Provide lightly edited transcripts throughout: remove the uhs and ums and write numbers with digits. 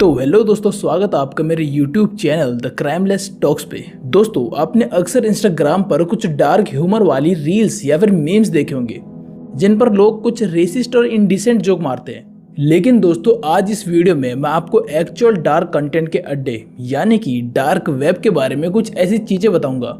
तो हेलो दोस्तों, स्वागत है आपका मेरे YouTube चैनल द क्राइमलेस टॉक्स पे। दोस्तों, आपने अक्सर इंस्टाग्राम पर कुछ डार्क ह्यूमर वाली रील्स या फिर मीम्स देखे होंगे जिन पर लोग कुछ रेसिस्ट और इंडिसेंट जोक मारते हैं। लेकिन दोस्तों, आज इस वीडियो में मैं आपको एक्चुअल डार्क कंटेंट के अड्डे यानी कि डार्क वेब के बारे में कुछ ऐसी चीजें बताऊंगा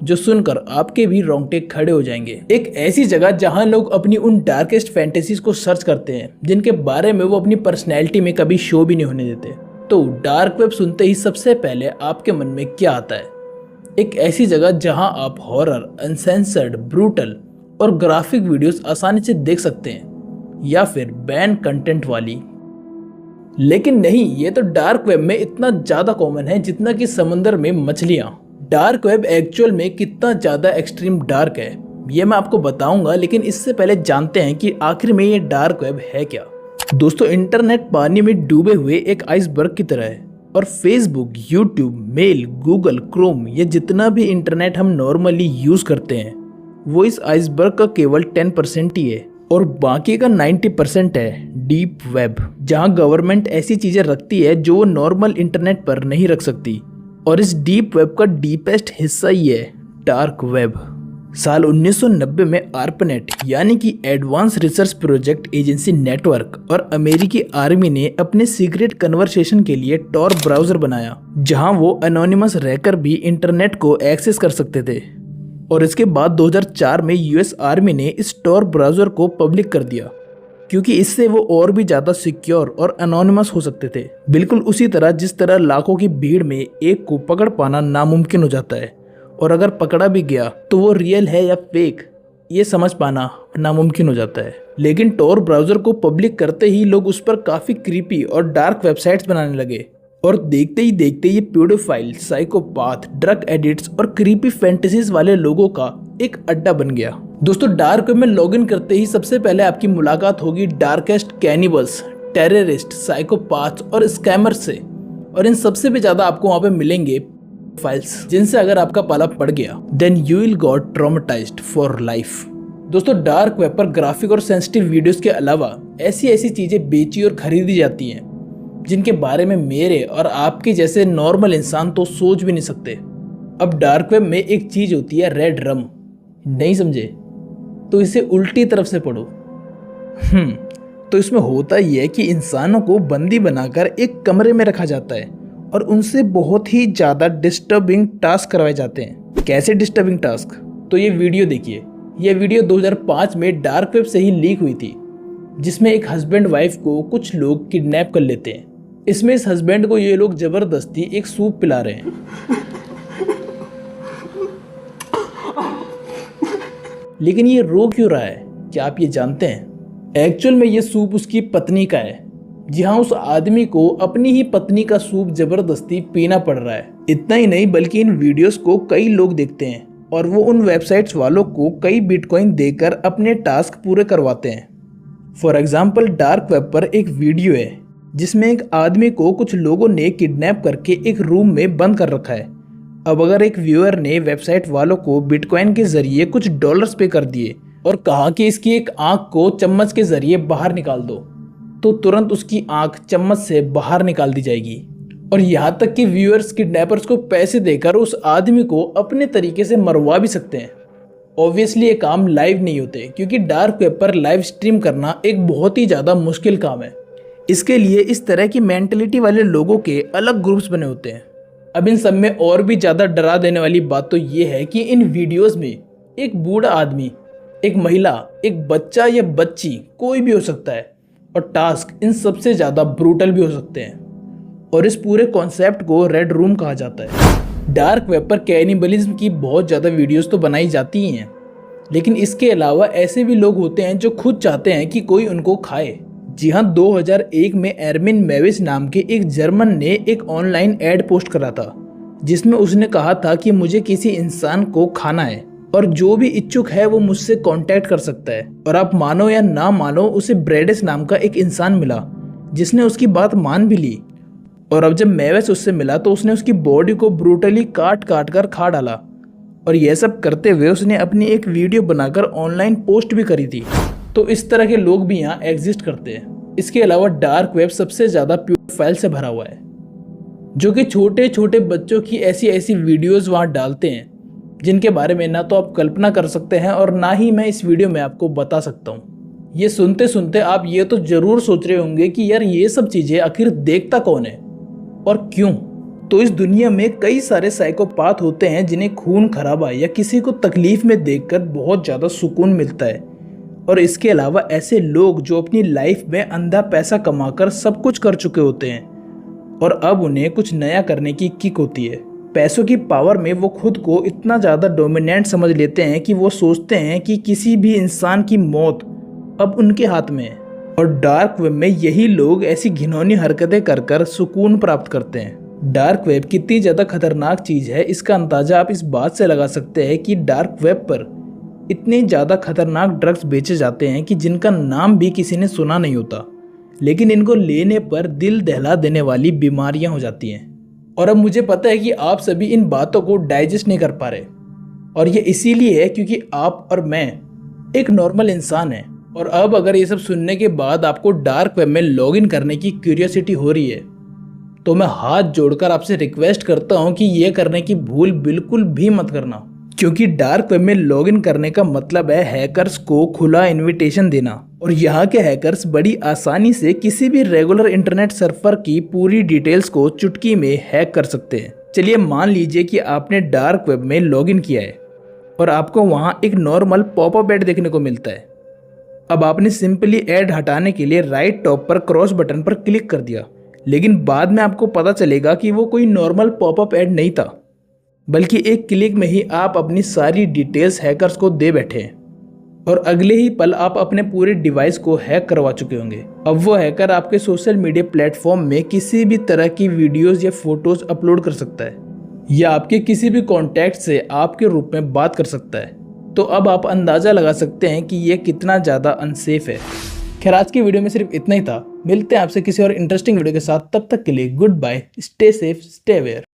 जो सुनकर आपके भी रोंगटे खड़े हो जाएंगे। एक ऐसी जगह जहां लोग अपनी उन डार्केस्ट फैंटेसीज को सर्च करते हैं जिनके बारे में वो अपनी पर्सनैलिटी में कभी शो भी नहीं होने देते। तो डार्क वेब सुनते ही सबसे पहले आपके मन में क्या आता है? एक ऐसी जगह जहां आप हॉरर, अनसेंसर्ड, ब्रूटल और ग्राफिक वीडियोस आसानी से देख सकते हैं, या फिर बैन कंटेंट वाली। लेकिन नहीं, ये तो डार्क वेब में इतना ज्यादा कॉमन है जितना कि समुद्र में मछलियां। डार्क वेब एक्चुअल में कितना ज़्यादा एक्सट्रीम डार्क है ये मैं आपको बताऊंगा, लेकिन इससे पहले जानते हैं कि आखिर में ये डार्क वेब है क्या। दोस्तों, इंटरनेट पानी में डूबे हुए एक आइसबर्ग की तरह है और Facebook, YouTube, mail, Google, Chrome ये जितना भी इंटरनेट हम नॉर्मली यूज़ करते हैं वो इस आइसबर्ग का केवल 10% ही है और बाकी का 90% है डीप वेब, जहाँ गवर्नमेंट ऐसी चीज़ें रखती है जो वो नॉर्मल इंटरनेट पर नहीं रख सकती। और इस डीप वेब का डीपेस्ट हिस्सा ही है डार्क वेब। साल 1990 में आर्पनेट यानी कि advance research project agency network और अमेरिकी आर्मी ने अपने सीक्रेट कन्वर्सेशन के लिए टॉर ब्राउजर बनाया, जहां वो एनोनिमस रहकर भी इंटरनेट को एक्सेस कर सकते थे। और इसके बाद 2004 में यूएस आर्मी ने इस टॉर ब्राउजर को पब्लिक कर दिया, क्योंकि इससे वो और भी ज़्यादा सिक्योर और एनोनिमस हो सकते थे। बिल्कुल उसी तरह जिस तरह लाखों की भीड़ में एक को पकड़ पाना नामुमकिन हो जाता है, और अगर पकड़ा भी गया तो वो रियल है या फेक ये समझ पाना नामुमकिन हो जाता है। लेकिन टॉर ब्राउज़र को पब्लिक करते ही लोग उस पर काफ़ी क्रीपी और डार्क वेबसाइट्स बनाने लगे, और देखते ही देखते ये प्यूडोफाइल, साइकोपाथ, ड्रग एडिक्ट्स और क्रीपी फैंटेसीज वाले लोगों का एक अड्डा बन गया। दोस्तों, डार्क वेब में लॉगिन करते ही सबसे पहले आपकी मुलाकात होगी डार्केस्ट कैनिबल्स, टेररिस्ट, साइकोपाथ्स और स्कैमर्स से, और इन सबसे भी ज़्यादा आपको वहाँ पे मिलेंगे फाइल्स जिनसे अगर आपका पाला पड़ गया then you will got traumatized for life. दोस्तों, डार्क वेब पर ग्राफिक और सेंसिटिव वीडियोस के अलावा ऐसी ऐसी चीज़ें बेची और खरीदी जाती हैं जिनके बारे में मेरे और आपके जैसे नॉर्मल इंसान तो सोच भी नहीं सकते। अब डार्क वेब में एक चीज़ होती है रेड रम, नहीं समझे तो इसे उल्टी तरफ से पढ़ो। तो इसमें होता यह है कि इंसानों को बंदी बनाकर एक कमरे में रखा जाता है और उनसे बहुत ही ज़्यादा डिस्टर्बिंग टास्क करवाए जाते हैं। कैसे डिस्टर्बिंग टास्क? तो ये वीडियो देखिए। ये वीडियो 2005 में डार्क वेब से ही लीक हुई थी, जिसमें एक हस्बैंड वाइफ को कुछ लोग किडनैप कर लेते हैं। इसमें इस हस्बैंड को ये लोग जबरदस्ती एक सूप पिला रहे हैं। लेकिन ये रो क्यों रहा है, क्या आप ये जानते हैं? एक्चुअल में ये सूप उसकी पत्नी का है। जी हाँ, उस आदमी को अपनी ही पत्नी का सूप जबरदस्ती पीना पड़ रहा है। इतना ही नहीं, बल्कि इन वीडियोस को कई लोग देखते हैं और वो उन वेबसाइट्स वालों को कई बिटकॉइन देकर अपने टास्क पूरे करवाते हैं। फॉर एग्जाम्पल, डार्क वेब पर एक वीडियो है जिसमें एक आदमी को कुछ लोगों ने किडनैप करके एक रूम में बंद कर रखा है। अब अगर एक व्यूअर ने वेबसाइट वालों को बिटकॉइन के जरिए कुछ डॉलर्स पे कर दिए और कहा कि इसकी एक आंख को चम्मच के जरिए बाहर निकाल दो, तो तुरंत उसकी आंख चम्मच से बाहर निकाल दी जाएगी। और यहाँ तक कि व्यूअर्स किडनैपर्स को पैसे देकर उस आदमी को अपने तरीके से मरवा भी सकते हैं। ऑब्वियसली ये काम लाइव नहीं होते, क्योंकि डार्क वेब पर लाइव स्ट्रीम करना एक बहुत ही ज़्यादा मुश्किल काम है। इसके लिए इस तरह की मेंटलिटी वाले लोगों के अलग ग्रुप्स बने होते हैं। अब इन सब में और भी ज़्यादा डरा देने वाली बात तो ये है कि इन वीडियोस में एक बूढ़ा आदमी, एक महिला, एक बच्चा या बच्ची कोई भी हो सकता है, और टास्क इन सबसे ज़्यादा ब्रूटल भी हो सकते हैं। और इस पूरे कॉन्सेप्ट को रेड रूम कहा जाता है। डार्क वेब पर कैनिबलिज्म की बहुत ज़्यादा वीडियोस तो बनाई जाती ही हैं, लेकिन इसके अलावा ऐसे भी लोग होते हैं जो खुद चाहते हैं कि कोई उनको खाए। जी हाँ, 2001 में एरमिन मेविस नाम के एक जर्मन ने एक ऑनलाइन ऐड पोस्ट करा था जिसमें उसने कहा था कि मुझे किसी इंसान को खाना है और जो भी इच्छुक है वो मुझसे कांटेक्ट कर सकता है। और आप मानो या ना मानो, उसे ब्रेडिस नाम का एक इंसान मिला जिसने उसकी बात मान भी ली। और अब जब मेविस उससे मिला तो उसने उसकी बॉडी को ब्रूटली काट काट कर खा डाला, और यह सब करते हुए उसने अपनी एक वीडियो बनाकर ऑनलाइन पोस्ट भी करी थी। तो इस तरह के लोग भी यहाँ एग्जिस्ट करते हैं। इसके अलावा डार्क वेब सबसे ज़्यादा फाइल से भरा हुआ है, जो कि छोटे छोटे बच्चों की ऐसी ऐसी वीडियोस वहाँ डालते हैं जिनके बारे में ना तो आप कल्पना कर सकते हैं और ना ही मैं इस वीडियो में आपको बता सकता हूँ। ये सुनते सुनते आप ये तो जरूर सोच रहे होंगे कि यार ये सब चीज़ें आखिर देखता कौन है और क्यों। तो इस दुनिया में कई सारे साइकोपाथ होते हैं जिन्हें खून खराबा या किसी को तकलीफ में देखकर बहुत ज़्यादा सुकून मिलता है, और इसके अलावा ऐसे लोग जो अपनी लाइफ में अंधा पैसा कमाकर सब कुछ कर चुके होते हैं और अब उन्हें कुछ नया करने की किक होती है। पैसों की पावर में वो खुद को इतना ज़्यादा डोमिनेंट समझ लेते हैं कि वो सोचते हैं कि किसी भी इंसान की मौत अब उनके हाथ में है, और डार्क वेब में यही लोग ऐसी घिनौनी हरकतें कर कर सुकून प्राप्त करते हैं। डार्क वेब कितनी ज़्यादा खतरनाक चीज़ है इसका अंदाज़ा आप इस बात से लगा सकते हैं कि डार्क वेब पर इतने ज़्यादा खतरनाक ड्रग्स बेचे जाते हैं कि जिनका नाम भी किसी ने सुना नहीं होता, लेकिन इनको लेने पर दिल दहला देने वाली बीमारियां हो जाती हैं। और अब मुझे पता है कि आप सभी इन बातों को डाइजेस्ट नहीं कर पा रहे, और ये इसीलिए है क्योंकि आप और मैं एक नॉर्मल इंसान है। और अब अगर ये सब सुनने के बाद आपको डार्क वेब में लॉगिन करने की क्यूरियोसिटी हो रही है, तो मैं हाथ जोड़कर आपसे रिक्वेस्ट करता हूं कि ये करने की भूल बिल्कुल भी मत करना, क्योंकि डार्क वेब में लॉगिन करने का मतलब है हैकर्स को खुला इनविटेशन देना, और यहाँ के हैकर्स बड़ी आसानी से किसी भी रेगुलर इंटरनेट सर्वर की पूरी डिटेल्स को चुटकी में हैक कर सकते हैं। चलिए मान लीजिए कि आपने डार्क वेब में लॉगिन किया है और आपको वहाँ एक नॉर्मल पॉपअप ऐड देखने को मिलता है। अब आपने सिंपली ऐड हटाने के लिए राइट टॉप पर क्रॉस बटन पर क्लिक कर दिया, लेकिन बाद में आपको पता चलेगा कि वो कोई नॉर्मल पॉपअप ऐड नहीं था, बल्कि एक क्लिक में ही आप अपनी सारी डिटेल्स हैकर्स को दे बैठे हैं, और अगले ही पल आप अपने पूरे डिवाइस को हैक करवा चुके होंगे। अब वो हैकर आपके सोशल मीडिया प्लेटफॉर्म में किसी भी तरह की वीडियोस या फोटोज अपलोड कर सकता है, या आपके किसी भी कॉन्टैक्ट से आपके रूप में बात कर सकता है। तो अब आप अंदाज़ा लगा सकते हैं कि ये कितना ज़्यादा अनसेफ है। खैर आज की वीडियो में सिर्फ इतना ही था। मिलते हैं आपसे किसी और इंटरेस्टिंग वीडियो के साथ, तब तक के लिए goodbye, stay safe, stay aware.